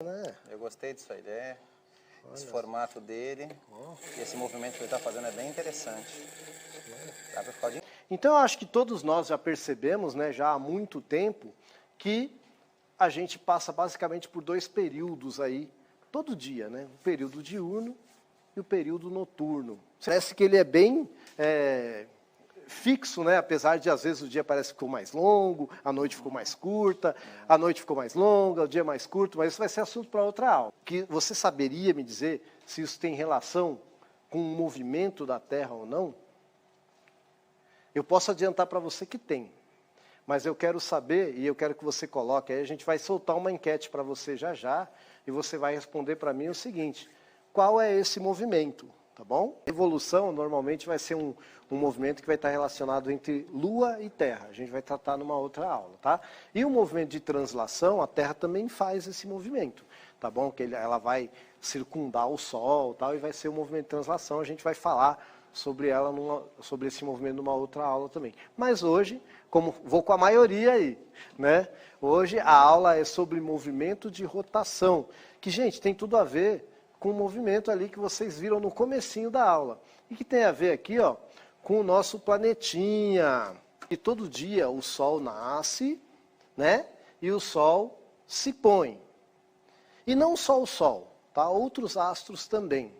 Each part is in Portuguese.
Né? Eu gostei disso aí, esse formato dele, e esse movimento que ele está fazendo é bem interessante. Dá pra ficar Então eu acho que todos nós já percebemos, né, já há muito tempo, que a gente passa basicamente por dois períodos aí, todo dia, né? O período diurno e o período noturno. Parece que ele é bem fixo, né? Apesar de às vezes o dia parece que ficou mais longo, a noite ficou mais curta, a noite ficou mais longa, o dia mais curto, mas isso vai ser assunto para outra aula. Que você saberia me dizer se isso tem relação com o movimento da Terra ou não? Eu posso adiantar para você que tem, mas eu quero saber e eu quero que você coloque, aí a gente vai soltar uma enquete para você já, e você vai responder para mim o seguinte: qual é esse movimento? Tá bom? Evolução normalmente vai ser um movimento que vai estar relacionado entre Lua e Terra. A gente vai tratar numa outra aula, tá? E o movimento de translação, a Terra também faz esse movimento, tá bom? Que ela vai circundar o Sol, tal, e vai ser o movimento de translação. A gente vai falar sobre ela, sobre esse movimento numa outra aula também. Mas hoje, como vou com a maioria aí, né? Hoje a aula é sobre movimento de rotação, que, gente, tem tudo a ver com o movimento ali que vocês viram no comecinho da aula. E que tem a ver aqui, ó, com o nosso planetinha. E todo dia o Sol nasce, né? E o Sol se põe. E não só o Sol, tá? Outros astros também.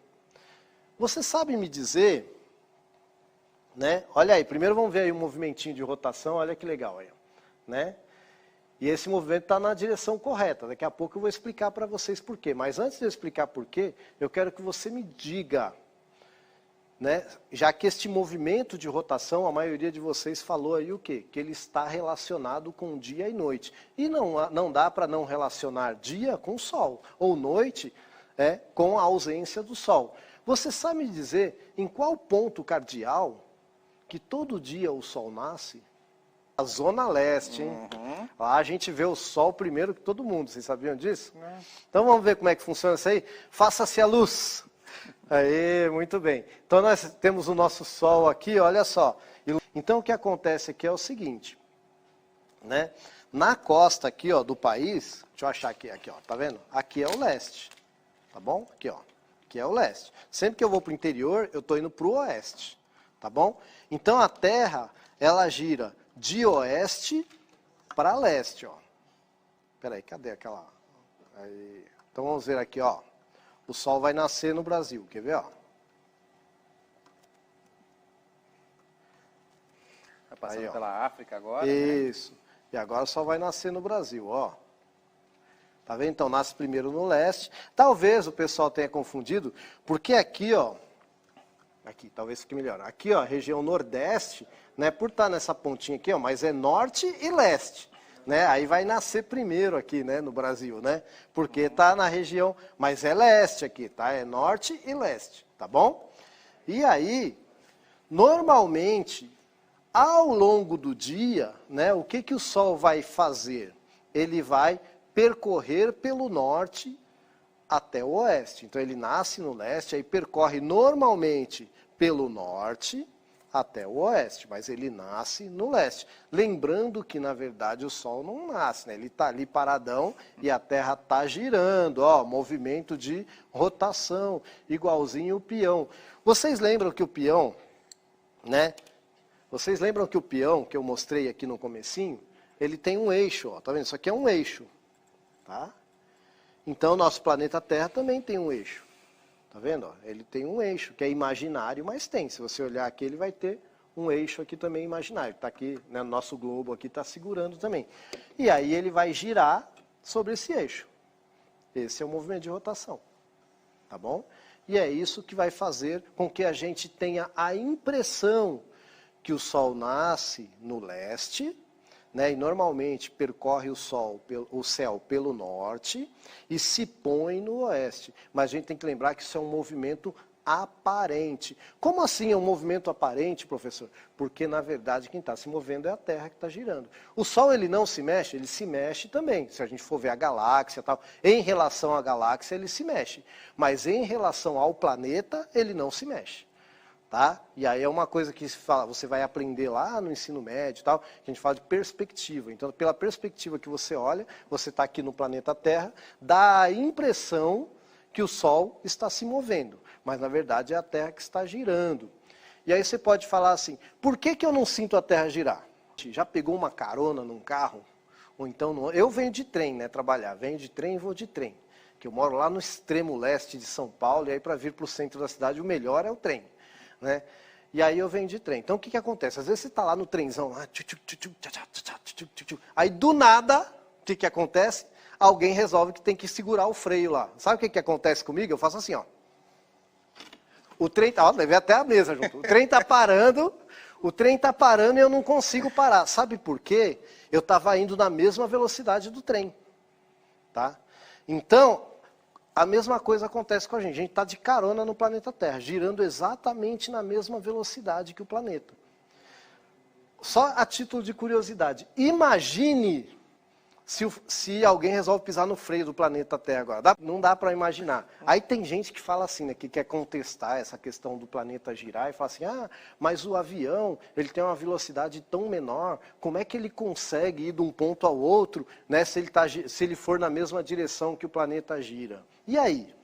Você sabe me dizer, né? Olha aí, primeiro vamos ver aí o movimentinho de rotação, olha que legal aí, né? E esse movimento está na direção correta. Daqui a pouco eu vou explicar para vocês por quê. Mas antes de eu explicar por quê, eu quero que você me diga, né? Já que este movimento de rotação, a maioria de vocês falou aí o quê? Que ele está relacionado com dia e noite. E não dá para não relacionar dia com sol, ou noite com a ausência do sol. Você sabe me dizer em qual ponto cardial que todo dia o sol nasce? A Zona Leste, hein? Lá a gente vê o sol primeiro que todo mundo, vocês sabiam disso? Então vamos ver como é que funciona isso aí? Faça-se a luz. Aí, muito bem. Então nós temos o nosso sol aqui, olha só. Então o que acontece aqui é o seguinte, né? Na costa aqui, ó, do país, deixa eu achar aqui, ó, tá vendo? Aqui é o leste, tá bom? Aqui, ó, aqui é o leste. Sempre que eu vou para o interior, eu estou indo para o oeste, tá bom? Então a Terra, ela gira de oeste para leste, ó. Peraí, cadê aquela? Aí. Então vamos ver aqui, ó. O Sol vai nascer no Brasil, quer ver, ó? Vai passando aí, pela África agora. Isso. Né? E agora o Sol vai nascer no Brasil, ó. Tá vendo? Então nasce primeiro no leste. Talvez o pessoal tenha confundido, porque aqui, ó. Aqui, talvez fique melhor. Aqui, ó, região nordeste, né, por estar nessa pontinha aqui, ó, mas é norte e leste, né? Aí vai nascer primeiro aqui, né, no Brasil, né? Porque está na região, mas é leste aqui, tá? É norte e leste, tá bom? E aí, normalmente, ao longo do dia, né, o que o Sol vai fazer? Ele vai percorrer pelo norte até o oeste. Então ele nasce no leste, aí percorre normalmente pelo norte até o oeste, mas ele nasce no leste. Lembrando que, na verdade, o Sol não nasce, né? Ele está ali paradão e a Terra está girando, ó, movimento de rotação, igualzinho o peão. Vocês lembram que o peão, né? Vocês lembram que o peão, que eu mostrei aqui no comecinho, ele tem um eixo, ó, tá vendo? Isso aqui é um eixo, tá? Então, nosso planeta Terra também tem um eixo. Tá vendo? Ó, ele tem um eixo, que é imaginário, mas tem. Se você olhar aqui, ele vai ter um eixo aqui também imaginário. Está aqui, né, no nosso globo aqui está segurando também. E aí ele vai girar sobre esse eixo. Esse é o movimento de rotação. Tá bom? E é isso que vai fazer com que a gente tenha a impressão que o Sol nasce no leste, né, e normalmente percorre o céu pelo norte e se põe no oeste. Mas a gente tem que lembrar que isso é um movimento aparente. Como assim é um movimento aparente, professor? Porque, na verdade, quem está se movendo é a Terra que está girando. O Sol, ele não se mexe? Ele se mexe também. Se a gente for ver a galáxia e tal, em relação à galáxia, ele se mexe. Mas em relação ao planeta, ele não se mexe. Tá? E aí é uma coisa que você vai aprender lá no ensino médio e tal, que a gente fala de perspectiva. Então, pela perspectiva que você olha, você está aqui no planeta Terra, dá a impressão que o Sol está se movendo, mas na verdade é a Terra que está girando. E aí você pode falar assim, por que eu não sinto a Terra girar? Já pegou uma carona num carro? Ou então, eu venho de trem, né, trabalhar, venho de trem e vou de trem. Que eu moro lá no extremo leste de São Paulo, e aí para vir para o centro da cidade, o melhor é o trem. Né? E aí eu venho de trem. Então o que acontece? Às vezes você está lá no trenzão, lá, aí do nada, o que acontece? Alguém resolve que tem que segurar o freio lá. Sabe o que acontece comigo? Eu faço assim, ó. O trem tá, ó, levei até a mesa junto. O trem está parando e eu não consigo parar. Sabe por quê? Eu estava indo na mesma velocidade do trem. Tá? Então, a mesma coisa acontece com a gente está de carona no planeta Terra, girando exatamente na mesma velocidade que o planeta. Só a título de curiosidade, imagine se alguém resolve pisar no freio do planeta Terra agora. Não dá para imaginar. Aí tem gente que fala assim, né, que quer contestar essa questão do planeta girar e fala assim, mas o avião ele tem uma velocidade tão menor, como é que ele consegue ir de um ponto ao outro, né, se ele for na mesma direção que o planeta gira? E aí?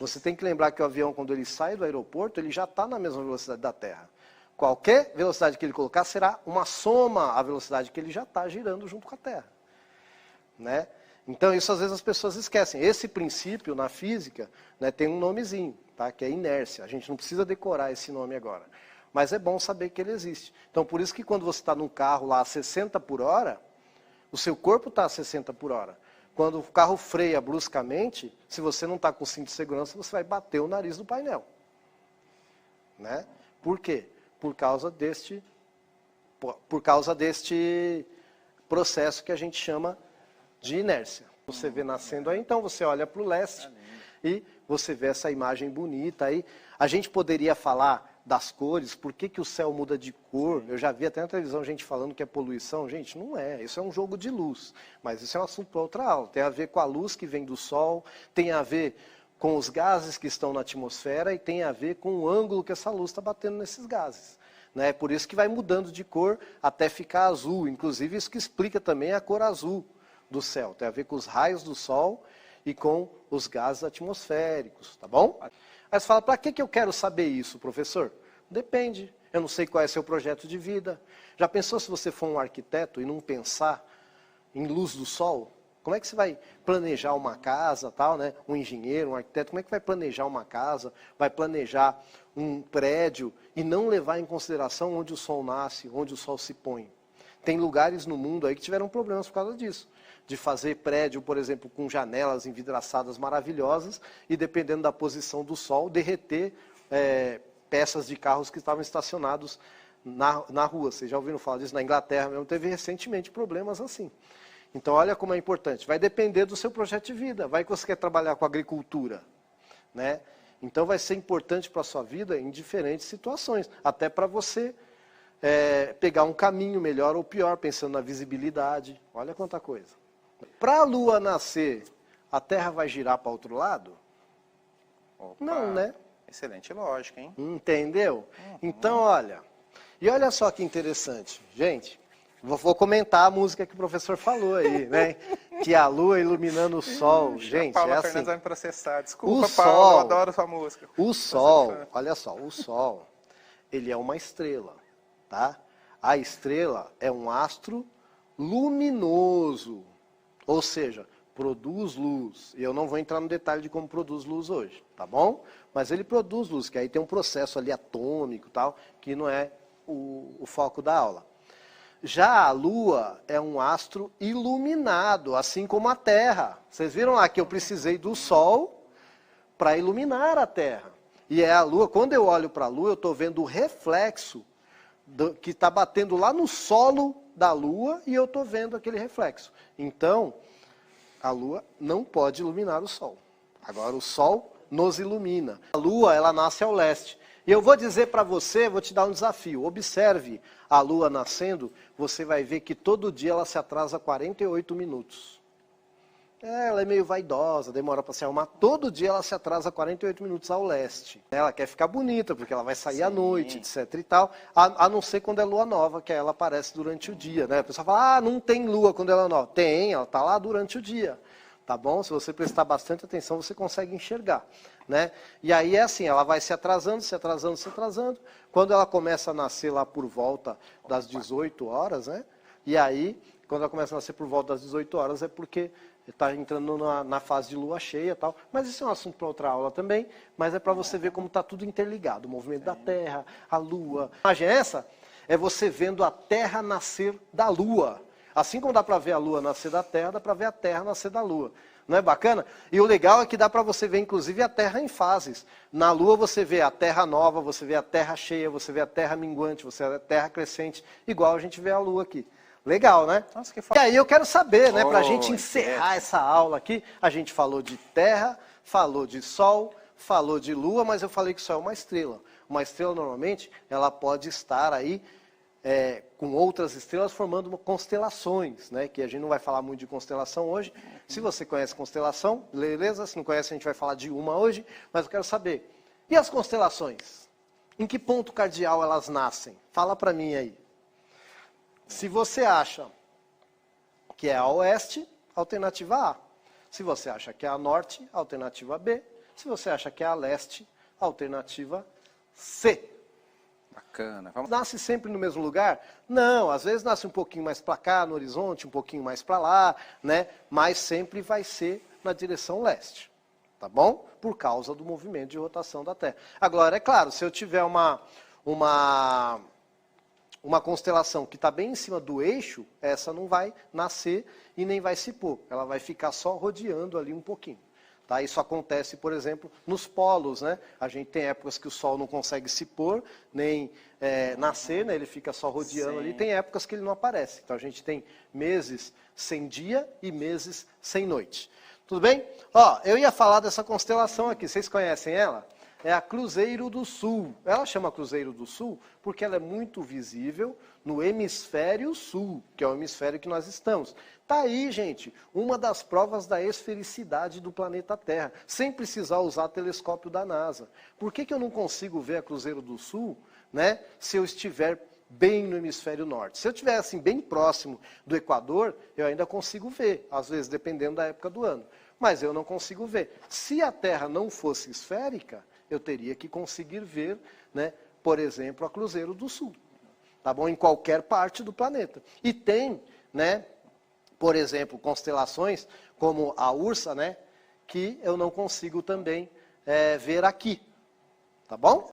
Você tem que lembrar que o avião, quando ele sai do aeroporto, ele já está na mesma velocidade da Terra. Qualquer velocidade que ele colocar será uma soma à velocidade que ele já está girando junto com a Terra. Né? Então, isso às vezes as pessoas esquecem. Esse princípio, na física, né, tem um nomezinho, tá? Que é inércia. A gente não precisa decorar esse nome agora. Mas é bom saber que ele existe. Então, por isso que quando você está num carro lá a 60 por hora, o seu corpo está a 60 por hora. Quando o carro freia bruscamente, se você não está com cinto de segurança, você vai bater o nariz no painel. Né? Por quê? Por causa deste processo que a gente chama de inércia. Você vê nascendo aí, então você olha para o leste e você vê essa imagem bonita aí. A gente poderia falar das cores, por que o céu muda de cor? Eu já vi até na televisão gente falando que é poluição. Gente, não é. Isso é um jogo de luz. Mas isso é um assunto para outra aula. Tem a ver com a luz que vem do sol, tem a ver com os gases que estão na atmosfera e tem a ver com o ângulo que essa luz está batendo nesses gases. Né? Por isso que vai mudando de cor até ficar azul. Inclusive, isso que explica também a cor azul do céu. Tem a ver com os raios do sol e com os gases atmosféricos. Tá bom? Aí você fala, para que eu quero saber isso, professor? Depende. Eu não sei qual é seu projeto de vida. Já pensou se você for um arquiteto e não pensar em luz do sol? Como é que você vai planejar uma casa, tal, né? Um engenheiro, um arquiteto, como é que vai planejar uma casa, vai planejar um prédio e não levar em consideração onde o sol nasce, onde o sol se põe? Tem lugares no mundo aí que tiveram problemas por causa disso. De fazer prédio, por exemplo, com janelas envidraçadas maravilhosas e, dependendo da posição do sol, derreter peças de carros que estavam estacionados na rua. Vocês já ouviram falar disso? Na Inglaterra mesmo teve recentemente problemas assim. Então, olha como é importante. Vai depender do seu projeto de vida. Vai que você quer trabalhar com agricultura. Né? Então, vai ser importante para a sua vida em diferentes situações. Até para você pegar um caminho melhor ou pior, pensando na visibilidade. Olha quanta coisa. Para a Lua nascer, a Terra vai girar para o outro lado? Opa, não, né? Excelente lógica, hein? Entendeu? Então, olha. E olha só que interessante. Gente, vou comentar a música que o professor falou aí, né? Que a Lua iluminando o Sol. Gente, Paula é assim. Fernandes vai me processar. Desculpa, O Paula, Sol, eu adoro sua música. O Sol, olha só, o Sol, ele é uma estrela, tá? A estrela é um astro luminoso. Ou seja, produz luz. E eu não vou entrar no detalhe de como produz luz hoje, tá bom? Mas ele produz luz, que aí tem um processo ali atômico e tal, que não é o foco da aula. Já a Lua é um astro iluminado, assim como a Terra. Vocês viram lá que eu precisei do Sol para iluminar a Terra. E é a Lua, quando eu olho para a Lua, eu estou vendo o reflexo que está batendo lá no solo da Lua e eu estou vendo aquele reflexo. Então, a Lua não pode iluminar o Sol. Agora, o Sol nos ilumina. A Lua, ela nasce ao leste. E eu vou dizer para você, vou te dar um desafio. Observe a Lua nascendo, você vai ver que todo dia ela se atrasa 48 minutos. Ela é meio vaidosa, demora para se arrumar. Todo dia ela se atrasa 48 minutos ao leste. Ela quer ficar bonita, porque ela vai sair à noite, etc e tal. A não ser quando é lua nova, que ela aparece durante o dia, né? A pessoa fala, não tem lua quando ela é nova. Tem, ela está lá durante o dia. Tá bom? Se você prestar bastante atenção, você consegue enxergar, né? E aí é assim, ela vai se atrasando, se atrasando, se atrasando. Quando ela começa a nascer lá por volta das 18 horas, né? E aí, quando ela começa a nascer por volta das 18 horas, é porque está entrando na fase de lua cheia e tal. Mas isso é um assunto para outra aula também, mas é para você ver como está tudo interligado. O movimento da Terra, a Lua. A imagem é essa? É você vendo a Terra nascer da Lua. Assim como dá para ver a Lua nascer da Terra, dá para ver a Terra nascer da Lua. Não é bacana? E o legal é que dá para você ver, inclusive, a Terra em fases. Na Lua você vê a Terra nova, você vê a Terra cheia, você vê a Terra minguante, você vê a Terra crescente, igual a gente vê a Lua aqui. Legal, né? Nossa, e aí eu quero saber, né, para a gente encerrar essa aula aqui, a gente falou de Terra, falou de Sol, falou de Lua, mas eu falei que só é uma estrela. Uma estrela, normalmente, ela pode estar aí com outras estrelas formando constelações, né? Que a gente não vai falar muito de constelação hoje. Se você conhece constelação, beleza? Se não conhece, a gente vai falar de uma hoje, mas eu quero saber. E as constelações? Em que ponto cardial elas nascem? Fala para mim aí. Se você acha que é a oeste, alternativa A. Se você acha que é a norte, alternativa B. Se você acha que é a leste, alternativa C. Bacana. Nasce sempre no mesmo lugar? Não, às vezes nasce um pouquinho mais para cá, no horizonte, um pouquinho mais para lá, né? Mas sempre vai ser na direção leste, tá bom? Por causa do movimento de rotação da Terra. Agora, é claro, se eu tiver uma constelação que está bem em cima do eixo, essa não vai nascer e nem vai se pôr. Ela vai ficar só rodeando ali um pouquinho. Tá? Isso acontece, por exemplo, nos polos, né? A gente tem épocas que o Sol não consegue se pôr, nem nascer, né? Ele fica só rodeando ali. Tem épocas que ele não aparece. Então a gente tem meses sem dia e meses sem noite. Tudo bem? Ó, eu ia falar dessa constelação aqui. Vocês conhecem ela? É a Cruzeiro do Sul. Ela chama Cruzeiro do Sul porque ela é muito visível no hemisfério sul, que é o hemisfério que nós estamos. Tá aí, gente, uma das provas da esfericidade do planeta Terra, sem precisar usar telescópio da NASA. Por que eu não consigo ver a Cruzeiro do Sul, né, se eu estiver bem no hemisfério norte? Se eu estiver assim, bem próximo do Equador, eu ainda consigo ver, às vezes dependendo da época do ano. Mas eu não consigo ver. Se a Terra não fosse esférica, eu teria que conseguir ver, né, por exemplo, a Cruzeiro do Sul. Tá bom? Em qualquer parte do planeta. E tem, né, por exemplo, constelações como a Ursa, né, que eu não consigo também ver aqui. Tá bom?